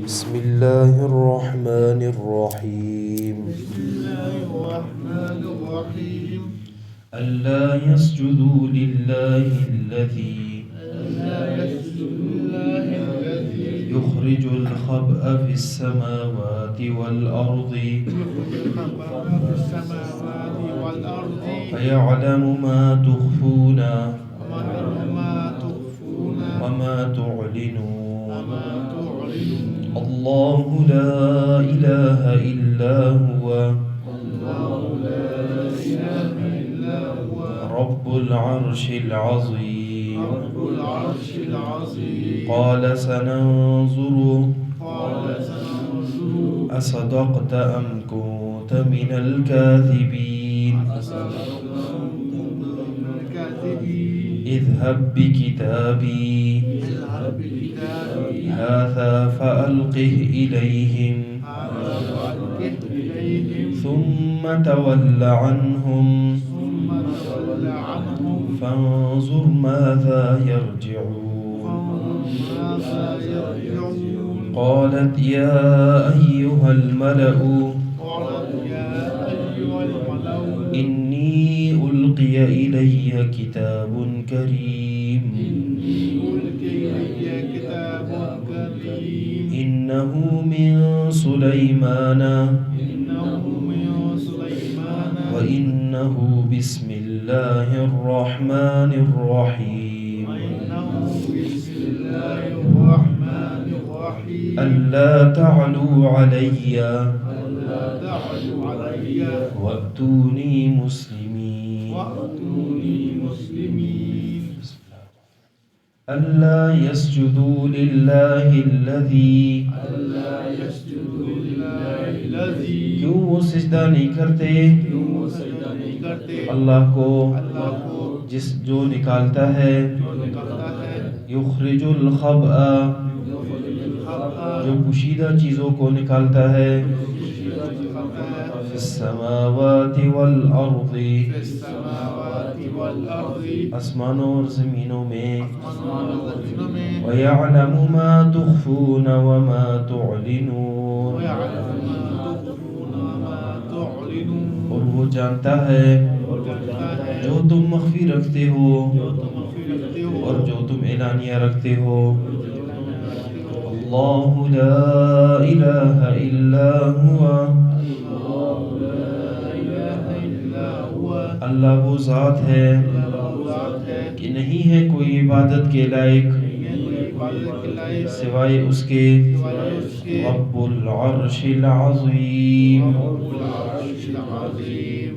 بسم الله الرحمن الرحيم ألا يسجدوا لله الذي يخرج الخبأ في السماوات والأرض فيعلم ما تخفون وما تعلنون الله لا إله إلا هو رب العرش العظيم قال سننظر أصدقت أم كنت من الكاذبين اذهب بكتابي هذا فألقه إليهم ثم تول عنهم فانظر ماذا يرجعون قالت يا أيها الملأ إني ألقي إلي كتاب كريم إنه من سليمان وإنه بسم الله الرحمن الرحيم ألا تعلوا علي وأتوني مسلمين ألا يسجدوا لله الذي کیوں وہ سجدہ نہیں کرتے اللہ کو جو نکالتا ہے یخرج الخبأ جو پوشیدہ چیزوں کو نکالتا ہے فی السماوات والارض آسمانوں اور زمینوں میں وَيَعْلَمُ مَا تُخْفُونَ وَمَا تُعْلِنُونَ اور وہ جانتا ہے جو تم مخفی رکھتے ہو اور جو تم اعلانیہ رکھتے ہو اللہ لا الہ الا ہوا اللہ وہ ذات ہے کہ نہیں ہے کوئی عبادت کے لائق سوائے اس کے رب العرش العظیم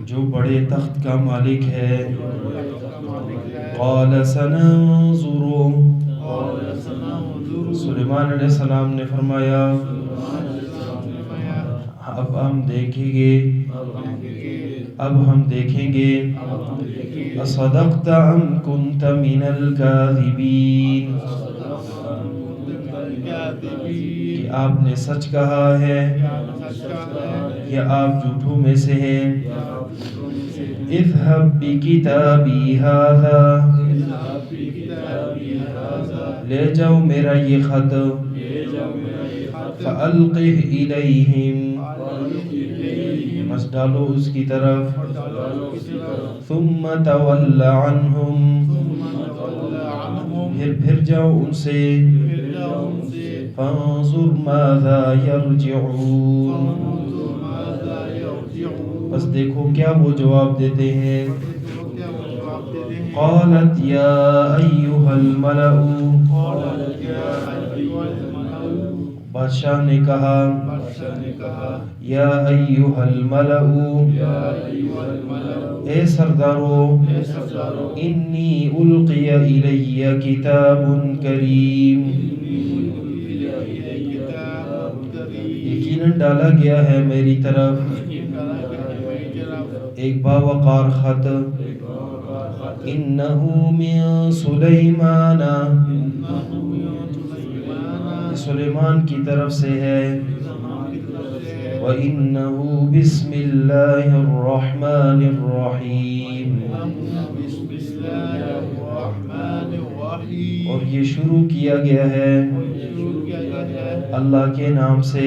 جو بڑے تخت کا مالک ہے قال سننظر سلیمان علیہ السلام نے فرمایا اب ہم دیکھیں گے اصدقت ام کنت من الکاذبین کہ آپ نے سچ کہا ہے یا آپ جھوٹوں میں سے ہیں اذهب بکتابی هذا لے جاؤ میرا یہ خط فألقه إليهم بس ڈالو اس کی طرف ثم تول عنهم پھر جاؤ ان سے فانظر ماذا يرجعون بس دیکھو کیا وہ جواب دیتے ہیں قالت یا ایھا الملأ بادشاہ نے کہا یا ایھا الملأ اے سردارو انی القی الی کتاب کریم یقیناً ڈالا گیا ہے میری طرف ایک باوقار خط انہ من سلیمان سلیمان کی طرف سے ہے وَإِنَّهُ بِسْمِ اللَّهِ الرَّحْمَنِ الرَّحِيمِ اور یہ شروع کیا گیا ہے اللہ کے نام سے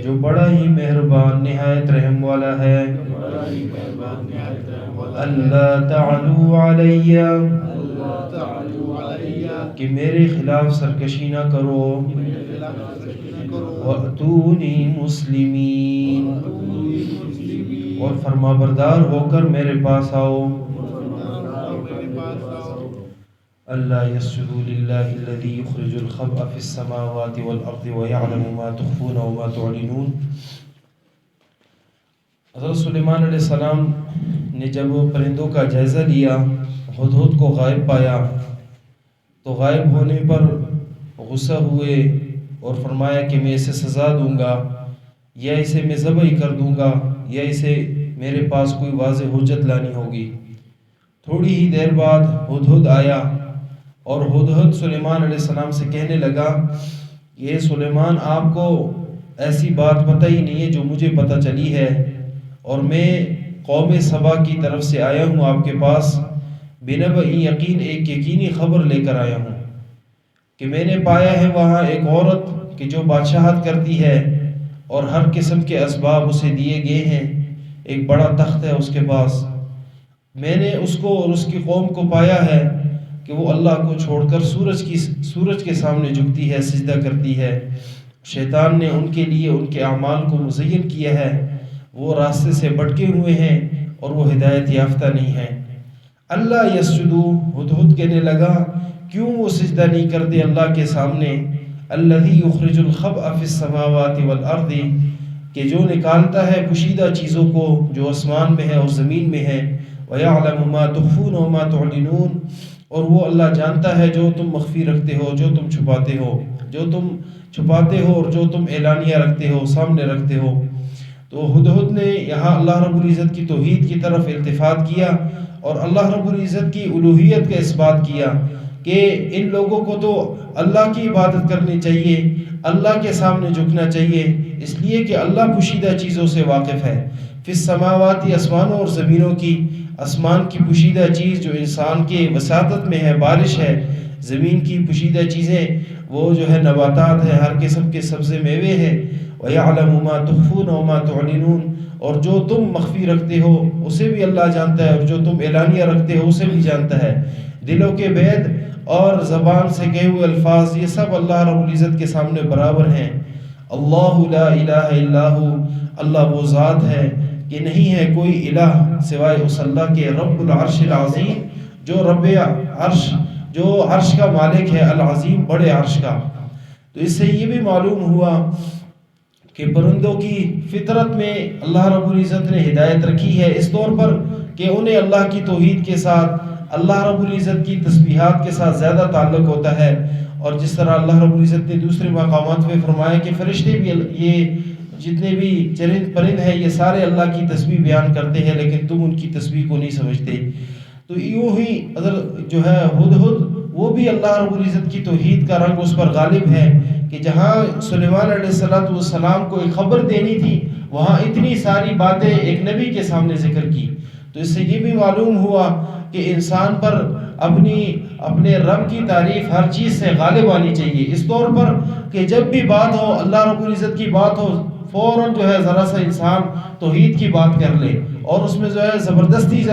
جو بڑا ہی مہربان نہایت رحم والا ہے۔ اللہ تعالی علیہ کہ میرے خلاف سرکشی نہ کرو۔ وَأْتُونِي مُسْلِمِین اور فرما بردار ہو کر میرے پاس آؤ۔ اللہ يسجدوا للہ الذی یخرج الخبء فی السماوات والارض ویعلم ما تخفون وما تعلنون۔ حضرت سلیمان علیہ السلام نے جب پرندوں کا جائزہ لیا، ہدہد کو غائب پایا تو غائب ہونے پر غصہ ہوئے اور فرمایا کہ میں اسے سزا دوں گا، یا اسے میں ذبح کر دوں گا، یا اسے میرے پاس کوئی واضح حجت لانی ہوگی۔ تھوڑی ہی دیر بعد ہدہد آیا اور ہدہد سلیمان علیہ السلام سے کہنے لگا یہ سلیمان آپ کو ایسی بات پتہ ہی نہیں ہے جو مجھے پتہ چلی ہے، اور میں قوم سبا کی طرف سے آیا ہوں آپ کے پاس بنبأ یقین، ایک یقینی خبر لے کر آیا ہوں کہ میں نے پایا ہے وہاں ایک عورت کہ جو بادشاہت کرتی ہے اور ہر قسم کے اسباب اسے دیے گئے ہیں، ایک بڑا تخت ہے اس کے پاس۔ میں نے اس کو اور اس کی قوم کو پایا ہے کہ وہ اللہ کو چھوڑ کر سورج کے سامنے جھکتی ہے، سجدہ کرتی ہے۔ شیطان نے ان کے لیے ان کے اعمال کو مزین کیا ہے، وہ راستے سے بھٹکے ہوئے ہیں اور وہ ہدایت یافتہ نہیں ہیں۔ اللہ یسجدو، ہدہد کہنے لگا کیوں وہ سجدہ نہیں کرتے اللہ کے سامنے، الذی یخرج الخبء فی السماوات والارض کہ جو نکالتا ہے پوشیدہ چیزوں کو جو آسمان میں ہے اور زمین میں ہے، وَيَعْلَمُ مَا تُخْفُونَ وَمَا تُعْلِنُونَ اور وہ اللہ جانتا ہے جو تم مخفی رکھتے ہو، جو تم چھپاتے ہو، جو تم چھپاتے ہو اور جو تم اعلانیہ رکھتے ہو، سامنے رکھتے ہو۔ تو ہدہد نے یہاں اللہ رب العزت کی توحید کی طرف التفات کیا اور اللہ رب العزت کی الوہیت کا اثبات کیا کہ ان لوگوں کو تو اللہ کی عبادت کرنی چاہیے، اللہ کے سامنے جھکنا چاہیے، اس لیے کہ اللہ پوشیدہ چیزوں سے واقف ہے۔ فی السماوات آسمانوں اور زمینوں کی، آسمان کی پوشیدہ چیز جو انسان کے وساطت میں ہے، بارش ہے، زمین کی پوشیدہ چیزیں وہ جو ہے نباتات ہیں، ہر قسم کے سبزے میوے ہیں۔ وَيَعْلَمُ مَا تُخْفُونَ وَمَا تُعْلِنُونَ اور جو تم مخفی رکھتے ہو اسے بھی اللہ جانتا ہے، اور جو تم اعلانیہ رکھتے ہو اسے بھی جانتا ہے۔ دلوں کے بید اور زبان سے کہے ہوئے الفاظ یہ سب اللہ رب العزت کے سامنے برابر ہیں۔ اللہ لا الہ الا ہو، اللہ وہ ذات ہے کہ نہیں ہے کوئی الہ سوائے اس اللہ کے، رب العرش العظیم جو رب عرش، جو عرش کا مالک ہے، العظیم بڑے عرش کا۔ تو اس سے یہ بھی معلوم ہوا کہ پرندوں کی فطرت میں اللہ رب العزت نے ہدایت رکھی ہے اس طور پر کہ انہیں اللہ کی توحید کے ساتھ، اللہ رب العزت کی تسبیحات کے ساتھ زیادہ تعلق ہوتا ہے۔ اور جس طرح اللہ رب العزت نے دوسرے مقامات میں فرمایا کہ فرشتے بھی، یہ جتنے بھی چرند پرند ہیں یہ سارے اللہ کی تسبیح بیان کرتے ہیں، لیکن تم ان کی تسبیح کو نہیں سمجھتے۔ تو یوں ہی حضرت جو ہے ہدہد وہ بھی اللہ رب العزت کی توحید کا رنگ اس پر غالب ہے کہ جہاں سلیمان علیہ السلام کو ایک خبر دینی تھی وہاں اتنی ساری باتیں ایک نبی کے سامنے ذکر کی۔ تو اس سے یہ بھی معلوم ہوا کہ انسان پر اپنے رب کی تعریف ہر چیز سے غالب آنی چاہیے، اس طور پر کہ جب بھی بات ہو اللہ رب العزت کی بات ہو فوراً جو ہے ذرا سا انسان توحید کی بات کر لے اور اس میں جو ہے زبردستی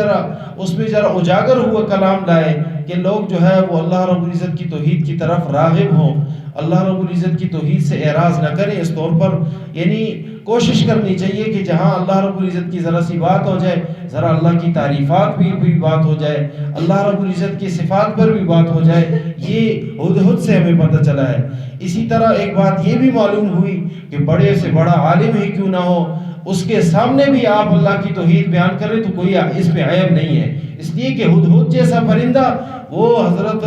اس میں اجاگر ہوا کلام لائے کہ لوگ جو ہے وہ اللہ رب العزت کی توحید کی طرف راغب ہوں، اللہ رب العزت کی توحید سے اعراض نہ کریں۔ اس طور پر یعنی کوشش کرنی چاہیے کہ جہاں اللہ رب العزت کی ذرا سی بات ہو جائے، ذرا اللہ کی تعریفات بھی بات ہو جائے، اللہ رب العزت کی صفات پر بھی بات ہو جائے۔ یہ ہدہد سے ہمیں پتہ چلا ہے۔ اسی طرح ایک بات یہ بھی معلوم ہوئی کہ بڑے سے بڑا عالم ہی کیوں نہ ہو اس کے سامنے بھی آپ اللہ کی توحید بیان کریں تو کوئی اس میں عیب نہیں ہے، اس لیے کہ ہدہد جیسا پرندہ وہ حضرت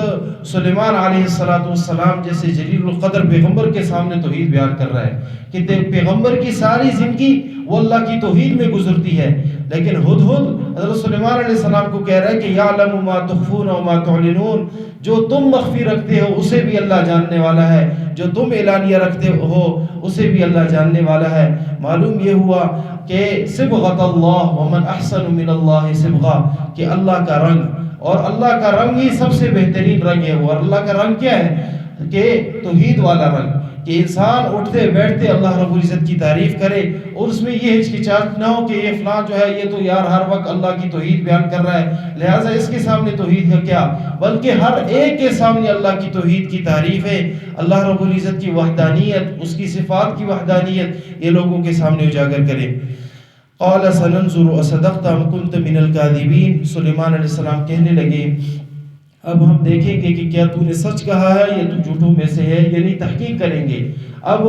سلیمان علیہ السلام جیسے جلیل القدر پیغمبر کے سامنے توحید بیان کر رہا ہے کہ پیغمبر کی ساری زندگی وہ اللہ کی توحید میں گزرتی ہے، لیکن ہدہد حضرت سلیمان علیہ السلام کو کہہ رہا ہے کہ یعلم ما تخفون وما تعلنون جو تم مخفی رکھتے ہو اسے بھی اللہ جاننے والا ہے، جو تم اعلانیہ رکھتے ہو اسے بھی اللہ جاننے والا ہے۔ معلوم یہ ہوا کہ صبغۃ اللہ ومن احسن من اللہ صبغہ کہ اللہ کا رنگ، اور اللہ کا رنگ ہی سب سے بہترین رنگ ہے۔ وہ اللہ کا رنگ کیا ہے کہ توحید والا رنگ، کہ انسان اٹھتے بیٹھتے اللہ رب العزت کی تعریف کرے اور اس میں یہ ہچکچاہٹ نہ ہو کہ یہ فلاں جو ہے یہ تو یار ہر وقت اللہ کی توحید بیان کر رہا ہے لہٰذا اس کے سامنے توحید کا کیا، بلکہ ہر ایک کے سامنے اللہ کی توحید کی تعریف ہے، اللہ رب العزت کی وحدانیت، اس کی صفات کی وحدانیت یہ لوگوں کے سامنے اجاگر کرے۔ قال سننظر اصدقت ام كنت من الكاذبین، سلیمان علیہ السلام کہنے لگے اب ہم دیکھیں گے کہ کیا تو نے سچ کہا ہے یا تو جھوٹوں میں سے ہے، یعنی تحقیق کریں گے۔ اب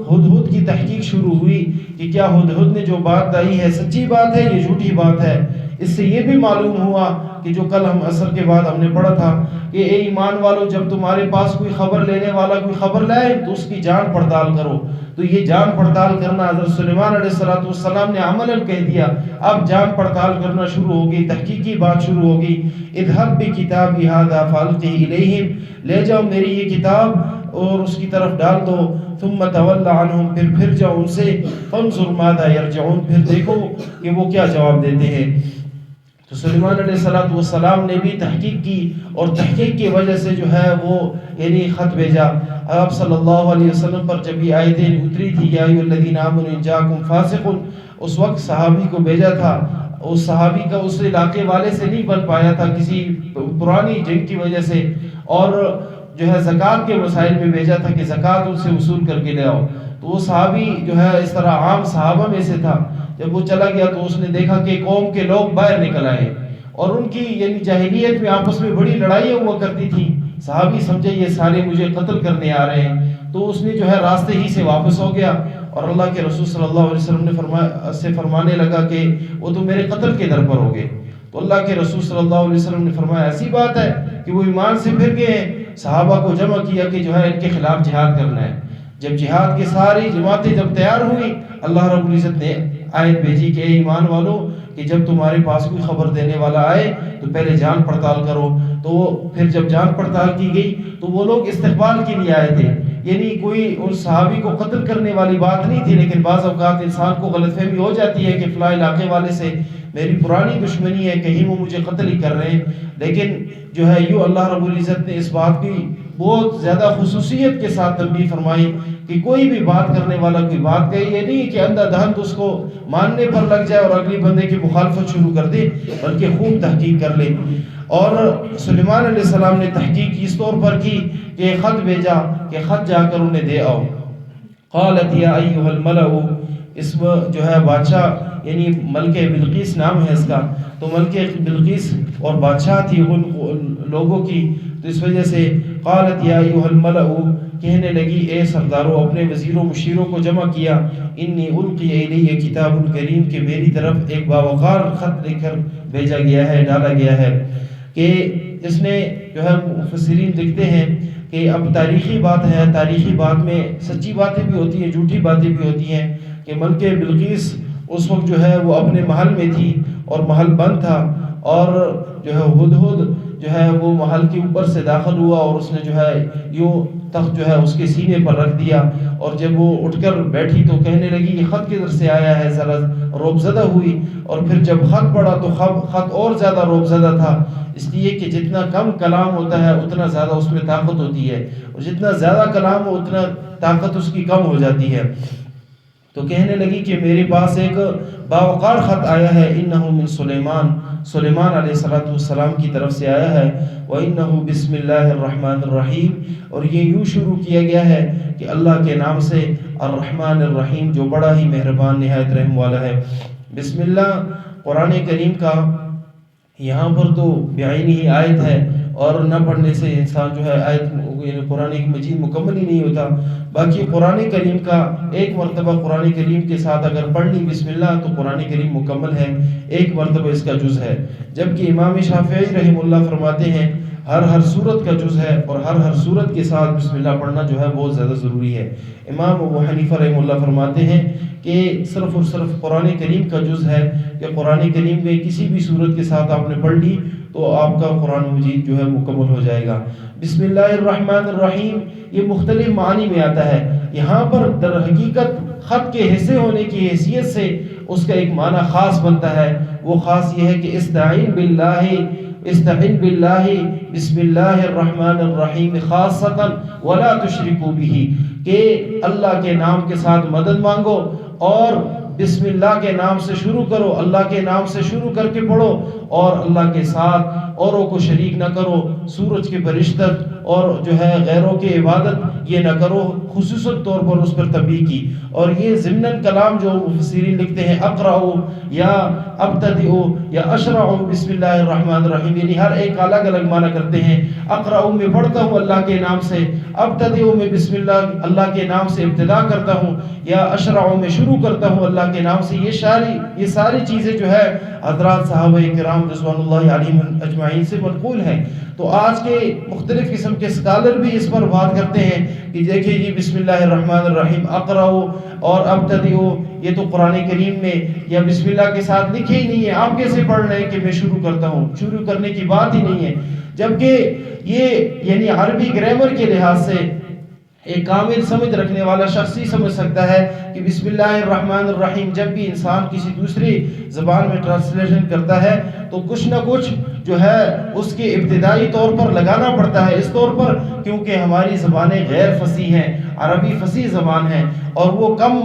ہدہد کی تحقیق شروع ہوئی کہ کیا ہدہد نے جو بات بتائی ہے سچی بات ہے یا جھوٹی بات ہے۔ اس سے یہ بھی معلوم ہوا کہ جو کل ہم عصر کے بعد ہم نے پڑھا تھا کہ اے ایمان والو جب تمہارے پاس کوئی خبر لینے والا کوئی خبر لائے تو اس کی جان پڑتال کرو، تو یہ جان پڑتال کرنا حضرت سلیمان علیہ السلام نے عملاً کہہ دیا۔ اب جان پڑتال کرنا شروع ہوگی، تحقیقی بات شروع ہوگی۔ اذهب بکتابی ھذا فالقہ الیہم، لے جاؤ میری یہ کتاب اور اس کی طرف ڈال دو، ثم تول عنہم، پھر جاؤ ان سے، فانظر ماذا یرجعون، پھر دیکھو کہ وہ کیا جواب دیتے ہیں۔ تو سلیمان علیہ السلام نے بھی تحقیق کی اور تحقیق کی وجہ سے جو ہے وہ یعنی خط بھیجا۔ آپ صلی اللہ علیہ وسلم پر جب یہ آیتیں اتری تھی یا ایھا الذین آمنوا ان جاءکم فاسق، اس وقت صحابی کو بھیجا تھا، اس صحابی کا اس علاقے والے سے نہیں بن پایا تھا کسی پرانی جنگ کی وجہ سے، اور جو ہے زکوٰۃ کے مسائل میں بھیجا تھا کہ زکوٰۃ ان سے وصول کر کے لے آؤ۔ تو وہ صحابی جو ہے اس طرح عام صحابہ میں سے تھا، جب وہ چلا گیا تو اس نے دیکھا کہ قوم کے لوگ باہر نکل آئے اور ان کی یعنی جاہلیت میں آپس میں بڑی لڑائیاں ہوا کرتی تھی۔ صحابی سمجھے یہ سارے مجھے قتل کرنے آ رہے ہیں، تو اس نے جو ہے راستے ہی سے واپس ہو گیا اور اللہ کے رسول صلی اللہ علیہ وسلم نے فرمانے لگا کہ وہ تو میرے قتل کے در پر ہو گئے۔ تو اللہ کے رسول صلی اللہ علیہ وسلم نے فرمایا ایسی بات ہے کہ وہ ایمان سے پھر گئے ہیں۔ صحابہ کو جمع کیا کہ جو ہے ان کے خلاف جہاد کرنا ہے۔ جب جہاد کی ساری جماعتیں جب تیار ہوئی، اللہ رب العزت نے آیت بھیجی کہ اے ایمان والو کہ جب تمہارے پاس کوئی خبر دینے والا آئے تو پہلے جان پڑتال کرو۔ تو پھر جب جان پڑتال کی گئی تو وہ لوگ استقبال کے لیے آئے تھے، یعنی کوئی ان صحابی کو قتل کرنے والی بات نہیں تھی، لیکن بعض اوقات انسان کو غلط فہمی ہو جاتی ہے کہ فلاں علاقے والے سے میری پرانی دشمنی ہے، کہیں وہ مجھے قتل ہی کر رہے ہیں۔ لیکن جو ہے یوں اللہ رب العزت نے اس بات کی بہت زیادہ خصوصیت کے ساتھ تنبیہ فرمائی کہ کوئی بھی بات کرنے والا کوئی بات کہے، یہ نہیں کہ اندھا دھند اس کو ماننے پر لگ جائے اور اگلی بندے کی مخالفت شروع کر دے، بلکہ خوب تحقیق کر لے۔ اور سلیمان علیہ السلام نے تحقیق اس طور پر کی کہ خط بھیجا کہ خط جا کر انہیں دے آؤ۔ قالت یا ایھا الملأ، اس جو ہے بادشاہ یعنی ملکہ بلقیس نام ہے اس کا، تو ملکہ بلقیس اور بادشاہ تھی ان لوگوں کی، تو اس وجہ سے قالت یا ایھا الملأ، کہنے لگی اے سرداروں، اپنے وزیروں مشیروں کو جمع کیا، انی القی الی کتاب کریم، کہ میری طرف ایک باوقار خط لکھ کر بھیجا گیا ہے، ڈالا گیا ہے۔ کہ اس نے جو ہے مفسرین لکھتے ہیں کہ اب تاریخی بات ہے، تاریخی بات میں سچی باتیں بھی ہوتی ہیں، جھوٹی باتیں بھی ہوتی ہیں، کہ ملکہ بلقیس اس وقت جو ہے وہ اپنے محل میں تھی اور محل بند تھا، اور جو ہے ہدہد جو ہے وہ محل کے اوپر سے داخل ہوا اور اس نے جو ہے یوں تخت جو ہے اس کے سینے پر رکھ دیا، اور جب وہ اٹھ کر بیٹھی تو کہنے لگی یہ خط کدھر سے آیا ہے، ذرا روب زدہ ہوئی، اور پھر جب خط پڑھا تو خط اور زیادہ روب زدہ تھا، اس لیے کہ جتنا کم کلام ہوتا ہے اتنا زیادہ اس میں طاقت ہوتی ہے، اور جتنا زیادہ کلام ہو اتنا طاقت اس کی کم ہو جاتی ہے۔ تو کہنے لگی کہ میرے پاس ایک باوقار خط آیا ہے، انہ من سلیمان، سلیمان علیہ السلام کی طرف سے آیا ہے، وَإِنَّهُ بِسْمِ اللَّهِ الرَّحْمَنِ الرَّحِيمِ، اور یہ یوں شروع کیا گیا ہے کہ اللہ کے نام سے، الرحمن الرحیم، جو بڑا ہی مہربان نہایت رحم والا ہے۔ بسم اللہ قرآن کریم کا یہاں پر تو بعین ہی آیت ہے، اور نہ پڑھنے سے انسان جو ہے آیت قرآن مجید مکمل ہی نہیں ہوتا۔ باقی قرآن کریم کا ایک مرتبہ قرآن کریم کے ساتھ اگر پڑھ لی بسم اللہ تو قرآن کریم مکمل ہے، ایک مرتبہ اس کا جز ہے، جبکہ امام شافعی رحم اللہ فرماتے ہیں ہر سورت کا جز ہے، اور ہر سورت کے ساتھ بسم اللہ پڑھنا جو ہے بہت زیادہ ضروری ہے۔ امام ابو حنیفہ رحم اللہ فرماتے ہیں کہ صرف اور صرف قرآن کریم کا جز ہے، کہ قرآن کریم میں کسی بھی سورت کے ساتھ آپ نے پڑھ لی تو آپ کا قرآن مجید جو ہے مکمل ہو جائے گا۔ بسم اللہ الرحمن الرحیم یہ مختلف معنی میں آتا ہے، یہاں پر در حقیقت خط کے حصے ہونے کی حیثیت سے اس کا ایک معنی خاص بنتا ہے، وہ خاص یہ ہے کہ استعین باللہ استعن باللہ بسم اللہ الرحمن الرحیم خاصتا ولا تشرکوا بہ، کہ اللہ کے نام کے ساتھ مدد مانگو اور بسم اللہ کے نام سے شروع کرو، اللہ کے نام سے شروع کر کے پڑھو، اور اللہ کے ساتھ اوروں کو شریک نہ کرو، سورج کی پرشتت اور جو ہے غیروں کی عبادت یہ نہ کرو، خصوصاً طور پر اس پر تنبیہ کی۔ اور یہ ضمناً کلام جو مفسرین لکھتے ہیں اقرأو یا ابتدئو یا اشرعو بسم اللہ الرحمن الرحیم، یعنی ہر ایک الگ الگ معنی کرتے ہیں۔ اقرأو میں پڑھتا ہوں اللہ کے نام سے، ابتدئو میں بسم اللہ کے نام سے ابتدا کرتا ہوں، یا اشرعو میں شروع کرتا ہوں اللہ کے نام سے۔ یہ ساری چیزیں جو ہے حضرات صحابہ کرام رضوان اللہ علیہم اجمعین سے منقول ہیں۔ تو آج کے مختلف قسم کے اسکالر بھی اس پر بات کرتے ہیں کہ دیکھیں جی بسم اللہ الرحمن الرحیم اقرأو اور ابتدئو، یہ تو قرآن کریم میں یا بسم اللہ کے ساتھ لکھے ہی نہیں ہے، آپ کیسے پڑھ رہے ہیں کہ میں شروع کرتا ہوں؟ شروع کرنے کی بات ہی نہیں ہے، جبکہ یہ یعنی عربی گرامر کے لحاظ سے ایک کامل سمجھ رکھنے والا شخص ہی سمجھ سکتا ہے کہ بسم اللہ الرحمن الرحیم جب بھی انسان کسی دوسری زبان میں ٹرانسلیشن کرتا ہے تو کچھ نہ کچھ جو ہے اس کے ابتدائی طور پر لگانا پڑتا ہے، اس طور پر کیونکہ ہماری زبانیں غیر فصیح ہیں، عربی فصیح زبان ہے اور وہ کم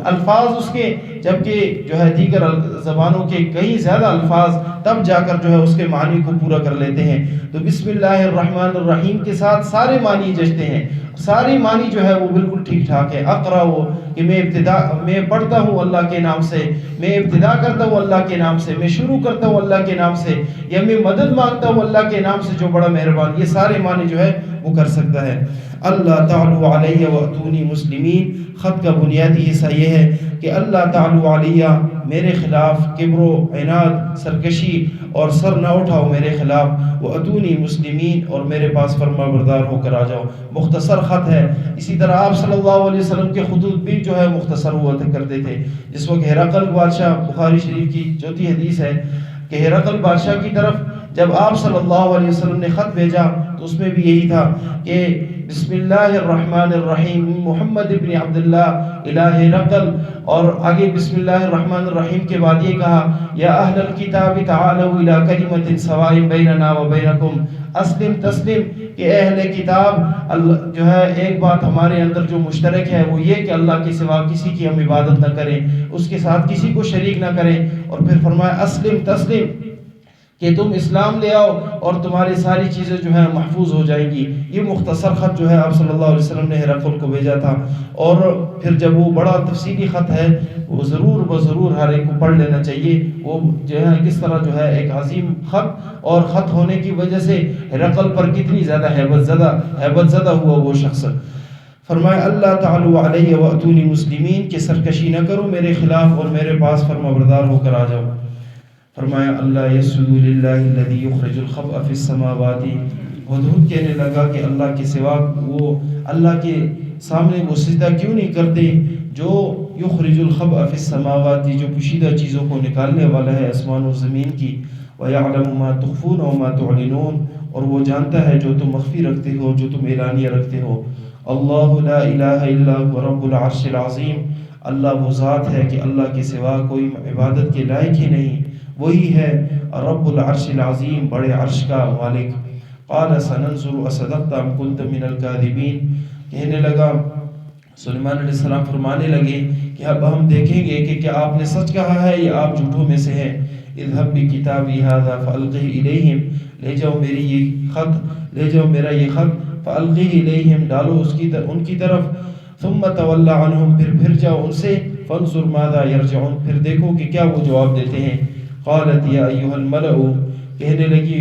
الفاظ اس کے، جبکہ جو ہے دیگر زبانوں کے کئی زیادہ الفاظ تب جا کر جو ہے اس کے معنی کو پورا کر لیتے ہیں۔ تو بسم اللہ الرحمن الرحیم کے ساتھ سارے معنی جچتے ہیں، ساری معنی جو ہے وہ بالکل ٹھیک ٹھاک ہے۔ اقرأو کہ میں پڑھتا ہوں اللہ کے نام سے، میں ابتدا کرتا ہوں اللہ کے نام سے، میں شروع کرتا ہوں اللہ کے نام سے، یا میں مدد مانگتا ہوں اللہ کے نام سے جو بڑا مہربان، یہ سارے معنی جو ہے وہ کر سکتا ہے۔ اللہ تعالی علیہ واتونی مسلمین، خط کا بنیادی حصہ یہ ہے کہ اللہ تعالی علیہ میرے خلاف کبر و عناد، سرکشی اور سر نہ اٹھاؤ میرے خلاف، واتونی مسلمین اور میرے پاس فرما بردار ہو کر آ جاؤ۔ مختصر خط ہے، اسی طرح آپ صلی اللہ علیہ وسلم کے خطوط بھی جو ہے مختصر ہوا کرتے تھے۔ جس وقت ہرقل بادشاہ، بخاری شریف کی چوتھی حدیث ہے کہ ہرقل بادشاہ کی طرف جب آپ صلی اللہ علیہ وسلم نے خط بھیجا تو اس میں بھی یہی تھا کہ بسم اللہ الرحمن الرحیم محمد ابن عبداللہ الہ ہرقل، اور آگے بسم اللہ الرحمن الرحیم کے بعد یہ کہا یا اہل الکتاب تعالوا الی کلمۃ سواء بیننا وبینکم اسلم تسلم، کہ اہل کتاب جو ہے ایک بات ہمارے اندر جو مشترک ہے وہ یہ کہ اللہ کے سوا کسی کی ہم عبادت نہ کریں، اس کے ساتھ کسی کو شریک نہ کریں، اور پھر فرمایا اسلم تسلم کہ تم اسلام لے آؤ اور تمہاری ساری چیزیں جو ہیں محفوظ ہو جائیں گی۔ یہ مختصر خط جو ہے آپ صلی اللہ علیہ وسلم نے ہرقل کو بھیجا تھا، اور پھر جب وہ بڑا تفصیلی خط ہے وہ ضرور ہر ایک کو پڑھ لینا چاہیے۔ وہ جو ہے کس طرح جو ہے ایک عظیم خط، اور خط ہونے کی وجہ سے ہرقل پر کتنی زیادہ ہیبت زدہ ہوا وہ شخص۔ فرمایا اللہ تعالی علیہ واتونی مسلمین، کہ سرکشی نہ کرو میرے خلاف اور میرے پاس فرما بردار ہو کر آ جاؤ۔ فرمایا اللہ یسجد للہ الذی یخرج الخبء فی السماوات، ہدہد کہنے لگا کہ اللہ کے سوا وہ اللہ کے سامنے وہ سجدہ کیوں نہیں کرتے جو یخرج الخبء فی السماوات، جو پوشیدہ چیزوں کو نکالنے والا ہے آسمان و زمین کی، ویعلم ما تخفون وما تعلنون، اور وہ جانتا ہے جو تم مخفی رکھتے ہو جو تم اعلانیہ رکھتے ہو۔ اللہ لا الہ الا هو رب العرش العظیم، اللہ وہ ذات ہے کہ اللہ کے سوا کوئی عبادت کے لائق ہی نہیں، وہی ہے رب العرش العظیم، بڑے عرش کا مالک۔ قال سننظر اصدقت ام كنت من الكاذبین، کہنے لگا سلیمان علیہ السلام فرمانے لگے کہ اب ہم دیکھیں گے کہ کیا آپ نے سچ کہا ہے یا آپ جھوٹوں میں سے ہیں۔ اذهب بکتابی هذا فالقه الیہم، لے جاؤ میرا یہ خط فالقه الیہم، ڈالو ان کی طرف، ثم تول عنہم، پھر جاؤ ان سے، فانظر ماذا یرجعون، پھر دیکھو کہ کیا وہ جواب دیتے ہیں۔ قالت یا ایھا الملأ، کہنے لگی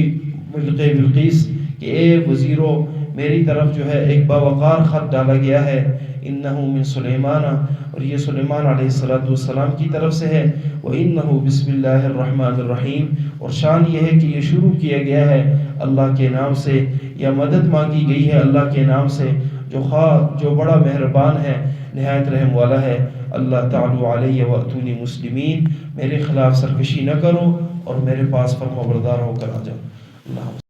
بلقیس کہ اے وزیرو، میری طرف جو ہے ایک باوقار خط ڈالا گیا ہے، انہ من سلیمان، اور یہ سلیمان علیہ السلام کی طرف سے ہے، وانہ بسم اللہ الرحمن الرحیم، اور شان یہ ہے کہ یہ شروع کیا گیا ہے اللہ کے نام سے، یا مدد مانگی گئی ہے اللہ کے نام سے، جو بڑا مہربان ہے نہایت رحم والا ہے۔ اللہ تعالی علیہ واتونی مسلمین، میرے خلاف سرکشی نہ کرو اور میرے پاس فرما بردار ہو کر آ جاؤ۔ اللہ